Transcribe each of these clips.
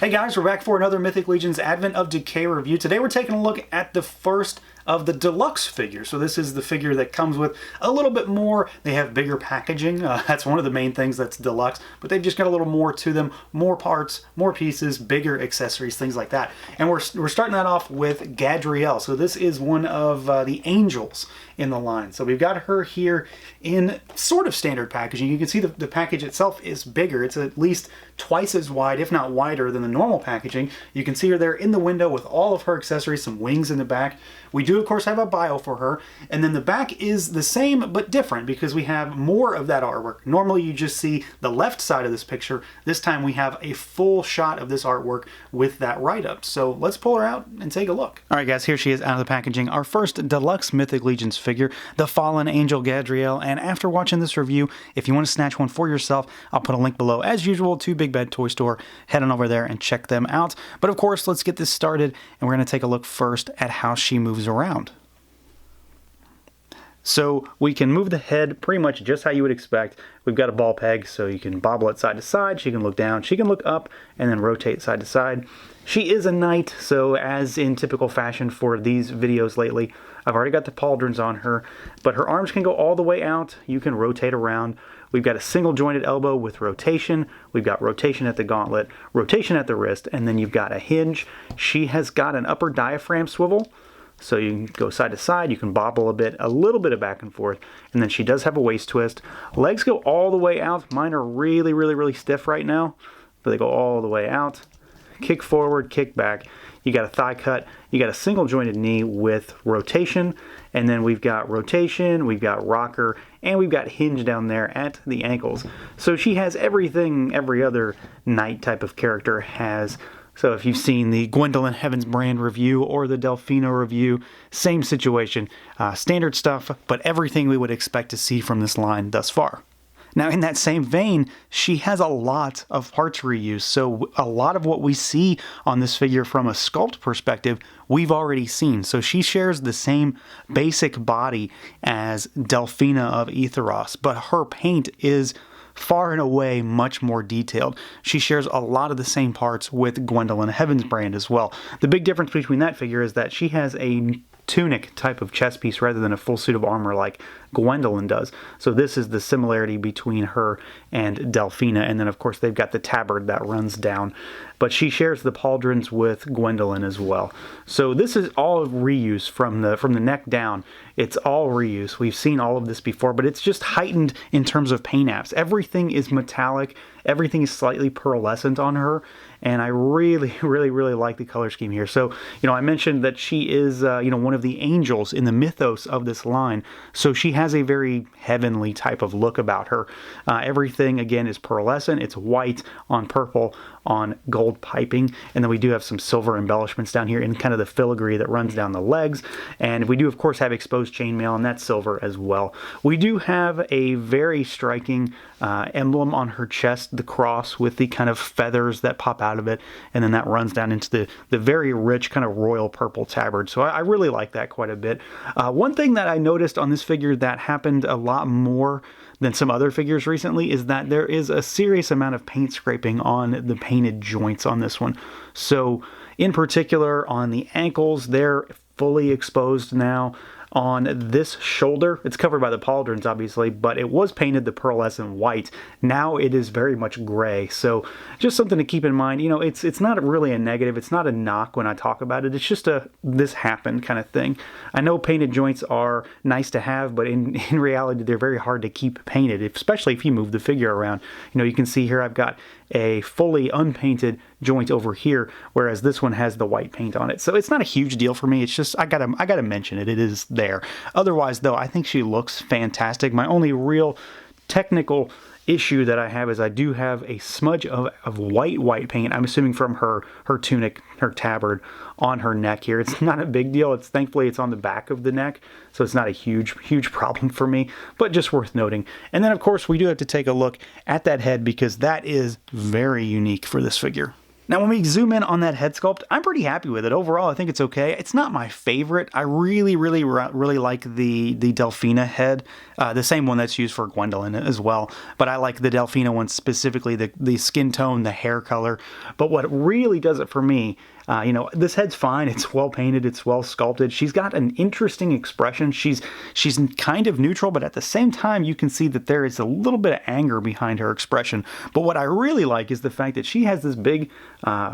Hey guys, we're back for another Mythic Legion's Advent of Decay review. Today we're taking a look at the first of the Deluxe figure. So this is the figure that comes with a little bit more. They have bigger packaging. That's one of the main things that's Deluxe, but they've just got a little more to them, more parts, more pieces, bigger accessories, things like that. And we're starting that off with Gadriel. So this is one of the angels in the line. So we've got her here in sort of standard packaging. You can see the package itself is bigger. It's at least twice as wide, if not wider, than the normal packaging. You can see her there in the window with all of her accessories, some wings in the back. We do, of course, have a bio for her. And then the back is the same but different because we have more of that artwork. Normally you just see the left side of this picture. This time we have a full shot of this artwork with that write-up. So let's pull her out and take a look. All right, guys, here she is out of the packaging. Our first Deluxe Mythic Legions figure, the Fallen Angel Gadriel. And after watching this review, if you want to snatch one for yourself, I'll put a link below, as usual, to Big Bad Toy Store. Head on over there and check them out. But of course, let's get this started, and we're going to take a look first at how she moves around. So we can move the head pretty much just how you would expect. We've got a ball peg, so you can bobble it side to side. She can look down, she can look up, and then rotate side to side. She is a knight, so as in typical fashion for these videos lately, I've already got the pauldrons on her, but her arms can go all the way out. You can rotate around. We've got a single jointed elbow with rotation. We've got rotation at the gauntlet, rotation at the wrist, and then you've got a hinge. She has got an upper diaphragm swivel, so you can go side to side. You can bobble a little bit of back and forth, and then she does have a waist twist. Legs go all the way out. Mine are really, really, really stiff right now, but they go all the way out. Kick forward, kick back. You got a thigh cut. You got a single jointed knee with rotation, and then we've got rotation, we've got rocker, and we've got hinge down there at the ankles. So she has everything every other knight type of character has. So if you've seen the Gwendolyn Heaven's Brand review or the Delfino review, same situation. Standard stuff, but everything we would expect to see from this line thus far. Now, in that same vein, she has a lot of parts reuse, so a lot of what we see on this figure from a sculpt perspective, we've already seen. So she shares the same basic body as Delfina of Etheros, but her paint is far and away much more detailed. She shares a lot of the same parts with Gwendolyn Heaven's Brand as well. The big difference between that figure is that she has a tunic type of chest piece rather than a full suit of armor like Gwendolyn does. So this is the similarity between her and Delfina, and then of course they've got the tabard that runs down, but she shares the pauldrons with Gwendolyn as well. So this is all reuse from the neck down. It's all reuse. We've seen all of this before, but it's just heightened in terms of paint apps. Everything is metallic. Everything is slightly pearlescent on her, and I really, really, really like the color scheme here. So, I mentioned that she is, one of the angels in the mythos of this line, so she has a very heavenly type of look about her. Everything, again, is pearlescent. It's white on purple on gold piping, and then we do have some silver embellishments down here in kind of the filigree that runs down the legs, and we do, of course, have exposed chainmail, and that's silver as well. We do have a very striking emblem on her chest, the cross with the kind of feathers that pop out of it, and then that runs down into the very rich kind of royal purple tabard. So I really like that quite a bit. One thing that I noticed on this figure that happened a lot more than some other figures recently is that there is a serious amount of paint scraping on the painted joints on this one. So in particular on the ankles, they're fully exposed now. On this shoulder, it's covered by the pauldrons obviously, but it was painted the pearlescent white. Now it is very much gray, so just something to keep in mind. It's not really a negative, it's not a knock when I talk about it, it's just a this happened kind of thing. I know painted joints are nice to have, but in reality they're very hard to keep painted, especially if you move the figure around. You can see here I've got a fully unpainted joint over here, whereas this one has the white paint on it. So it's not a huge deal for me. It's just I gotta mention it. It is there. Otherwise, though, I think she looks fantastic. My only real technical issue that I have is I do have a smudge of white paint, I'm assuming from her tunic, her tabard, on her neck here. It's not a big deal. Thankfully it's on the back of the neck, so it's not a huge problem for me, but just worth noting. And then of course we do have to take a look at that head because that is very unique for this figure. Now, when we zoom in on that head sculpt, I'm pretty happy with it. Overall, I think it's okay. It's not my favorite. I really like the Delphina head, the same one that's used for Gwendolyn as well. But I like the Delphina one specifically, the skin tone, the hair color. But what really does it for me, this head's fine. It's well painted. It's well sculpted. She's got an interesting expression. She's kind of neutral, but at the same time, you can see that there is a little bit of anger behind her expression. But what I really like is the fact that she has this big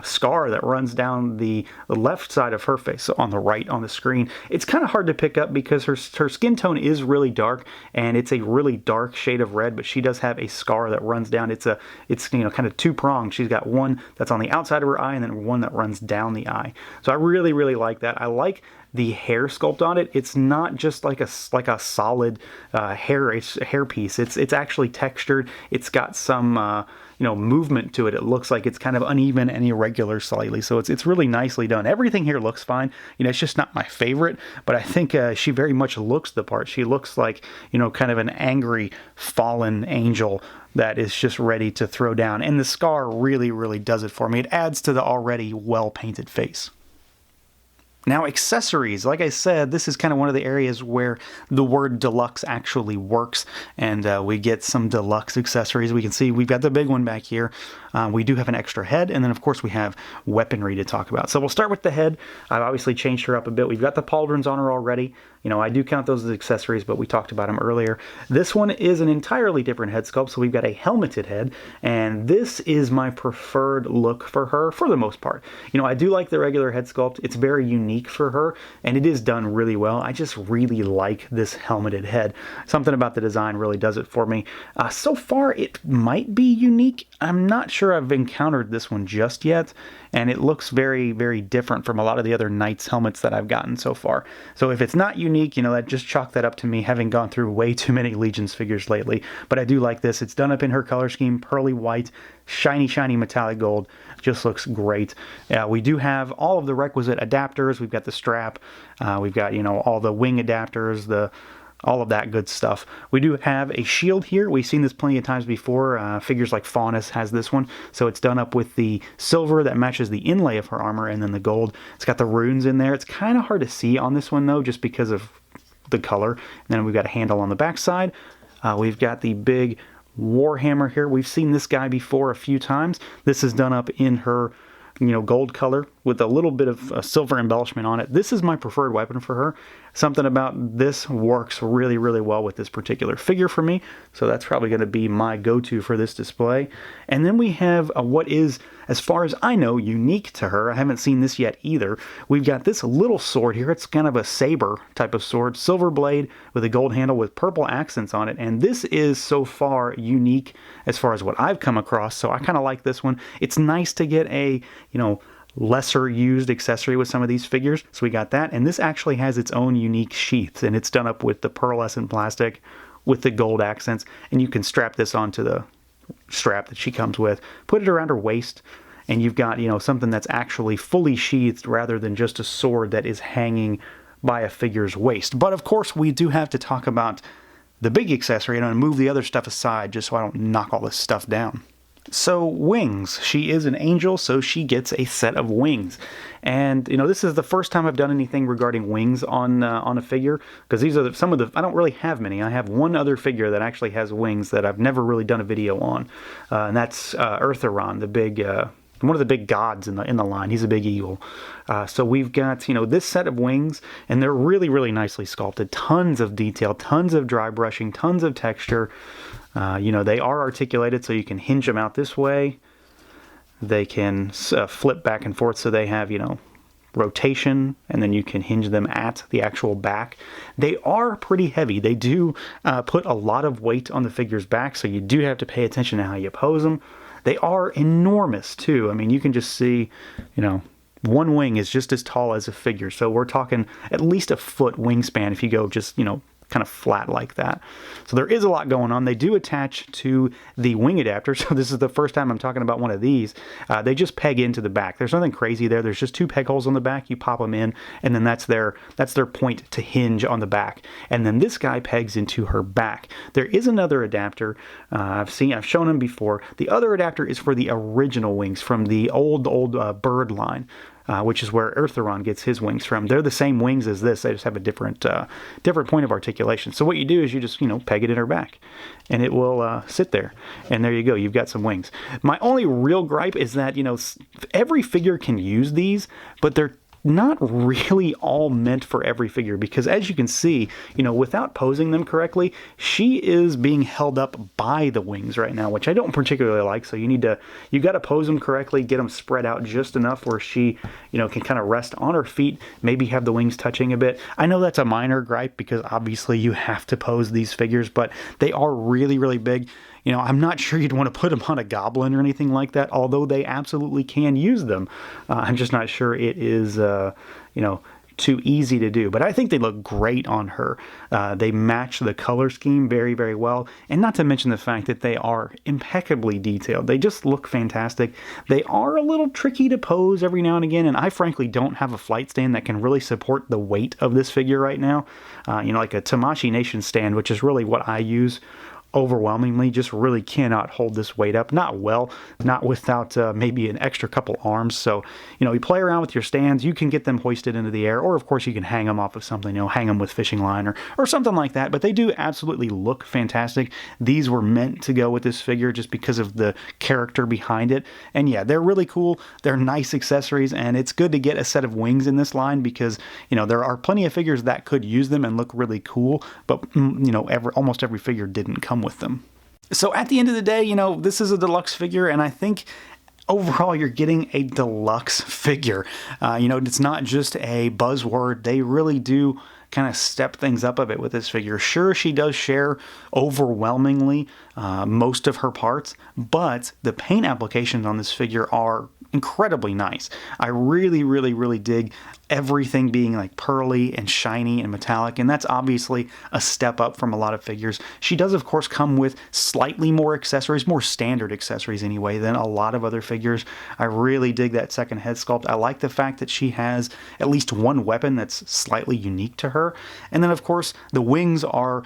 scar that runs down the left side of her face, so on the right on the screen. It's kind of hard to pick up because her skin tone is really dark, and it's a really dark shade of red, but she does have a scar that runs down. It's kind of two-pronged. She's got one that's on the outside of her eye and then one that runs down the eye. So I really like that. I like the hair sculpt on it. It's not just like a solid hair piece. It's actually textured. It's got some movement to it. It looks like it's kind of uneven and irregular slightly. So it's really nicely done. Everything here looks fine. It's just not my favorite, but I think she very much looks the part. She looks like, kind of an angry fallen angel that is just ready to throw down. And the scar really does it for me. It adds to the already well-painted face. Now, accessories, like I said, this is kind of one of the areas where the word deluxe actually works, and we get some deluxe accessories. We can see we've got the big one back here. We do have an extra head, and then of course we have weaponry to talk about. So we'll start with the head. I've obviously changed her up a bit. We've got the pauldrons on her already. I do count those as accessories, but we talked about them earlier. This one is an entirely different head sculpt, so we've got a helmeted head, and this is my preferred look for her for the most part. I do like the regular head sculpt. It's very unique for her, and it is done really well. I just really like this helmeted head. Something about the design really does it for me. So far, it might be unique. I'm not sure I've encountered this one just yet, and it looks very different from a lot of the other Knights helmets that I've gotten so far. So if it's not unique, just chalk that up to me having gone through way too many Legions figures lately. But I do like this. It's done up in her color scheme, pearly white, shiny metallic gold. Just looks great. We do have all of the requisite adapters. We've got the strap. We've got, all the wing adapters, all of that good stuff. We do have a shield here. We've seen this plenty of times before. Figures like Faunus has this one. So it's done up with the silver that matches the inlay of her armor, and then the gold. It's got the runes in there. It's kind of hard to see on this one, though, just because of the color. And then we've got a handle on the back side. We've got the big Warhammer here. We've seen this guy before a few times. This is done up in her gold color with a little bit of silver embellishment on it. This is my preferred weapon for her. Something about this works really well with this particular figure for me, so that's probably going to be my go-to for this display. And then we have what is, as far as I know, unique to her. I haven't seen this yet either. We've got this little sword here. It's kind of a saber type of sword, silver blade with a gold handle with purple accents on it, and this is so far unique as far as what I've come across, so I kind of like this one. It's nice to get a, lesser used accessory with some of these figures. So we got that, and this actually has its own unique sheath, and it's done up with the pearlescent plastic with the gold accents, and you can strap this onto the strap that she comes with, put it around her waist, and you've got, something that's actually fully sheathed rather than just a sword that is hanging by a figure's waist. But of course, we do have to talk about the big accessory, and I'm going to move the other stuff aside just so I don't knock all this stuff down. So wings. She is an angel, so she gets a set of wings. And, this is the first time I've done anything regarding wings on a figure, because these are some of the, I don't really have many. I have one other figure that actually has wings that I've never really done a video on, and that's Urtheron, the big, one of the big gods in the line. He's a big eagle. So we've got, this set of wings, and they're really nicely sculpted. Tons of detail, tons of dry brushing, tons of texture. They are articulated, so you can hinge them out this way. They can flip back and forth, so they have, rotation, and then you can hinge them at the actual back. They are pretty heavy. They do put a lot of weight on the figure's back, so you do have to pay attention to how you pose them. They are enormous, too. I mean, you can just see, one wing is just as tall as a figure, so we're talking at least a foot wingspan if you go just, kind of flat like that. So there is a lot going on. They do attach to the wing adapter. So this is the first time I'm talking about one of these. They just peg into the back. There's nothing crazy there. There's just 2 peg holes on the back. You pop them in, and then that's their point to hinge on the back. And then this guy pegs into her back. There is another adapter. I've shown them before. The other adapter is for the original wings from the old bird line. Which is where Ertheron gets his wings from. They're the same wings as this. They just have a different point of articulation. So what you do is you just, peg it in her back, and it will sit there. And there you go. You've got some wings. My only real gripe is that, every figure can use these, but they're not really all meant for every figure, because as you can see, without posing them correctly, she is being held up by the wings right now, which I don't particularly like. So you got to pose them correctly, get them spread out just enough where she, can kind of rest on her feet, maybe have the wings touching a bit. I know that's a minor gripe because obviously you have to pose these figures, but they are really, really big. I'm not sure you'd want to put them on a goblin or anything like that, although they absolutely can use them. I'm just not sure it is, too easy to do. But I think they look great on her. They match the color scheme very, very well. And not to mention the fact that they are impeccably detailed. They just look fantastic. They are a little tricky to pose every now and again, and I frankly don't have a flight stand that can really support the weight of this figure right now. Like a Tamashii Nation stand, which is really what I use overwhelmingly, just really cannot hold this weight up. Not without maybe an extra couple arms. So, you play around with your stands. You can get them hoisted into the air, or of course you can hang them off of something, hang them with fishing line or something like that. But they do absolutely look fantastic. These were meant to go with this figure just because of the character behind it. And yeah, they're really cool. They're nice accessories, and it's good to get a set of wings in this line because, there are plenty of figures that could use them and look really cool, but, almost every figure didn't come with them. So at the end of the day, this is a deluxe figure, and I think overall you're getting a deluxe figure. It's not just a buzzword. They really do kind of step things up a bit with this figure. Sure, she does share overwhelmingly most of her parts, but the paint applications on this figure are incredibly nice. I really, really, really dig everything being like pearly and shiny and metallic, and that's obviously a step up from a lot of figures. She does, of course, come with slightly more accessories, more standard accessories anyway, than a lot of other figures. I really dig that second head sculpt. I like the fact that she has at least one weapon that's slightly unique to her. And then, of course, the wings are,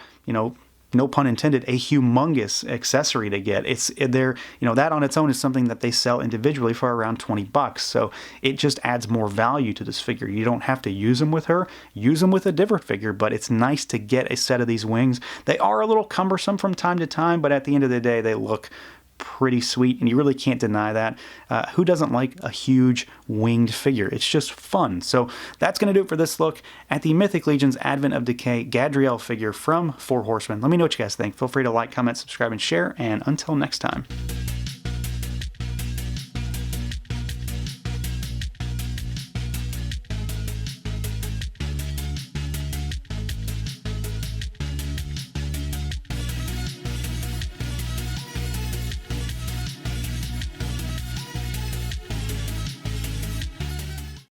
no pun intended, a humongous accessory to get. That on its own is something that they sell individually for around $20. So it just adds more value to this figure. You don't have to use them with her. Use them with a different figure, but it's nice to get a set of these wings. They are a little cumbersome from time to time, but at the end of the day, they look pretty sweet, and you really can't deny that. Who doesn't like a huge winged figure? It's just fun. So that's going to do it for this look at the Mythic Legion's Advent of Decay Gadriel figure from 4 Horsemen. Let me know what you guys think. Feel free to like, comment, subscribe, and share, and until next time.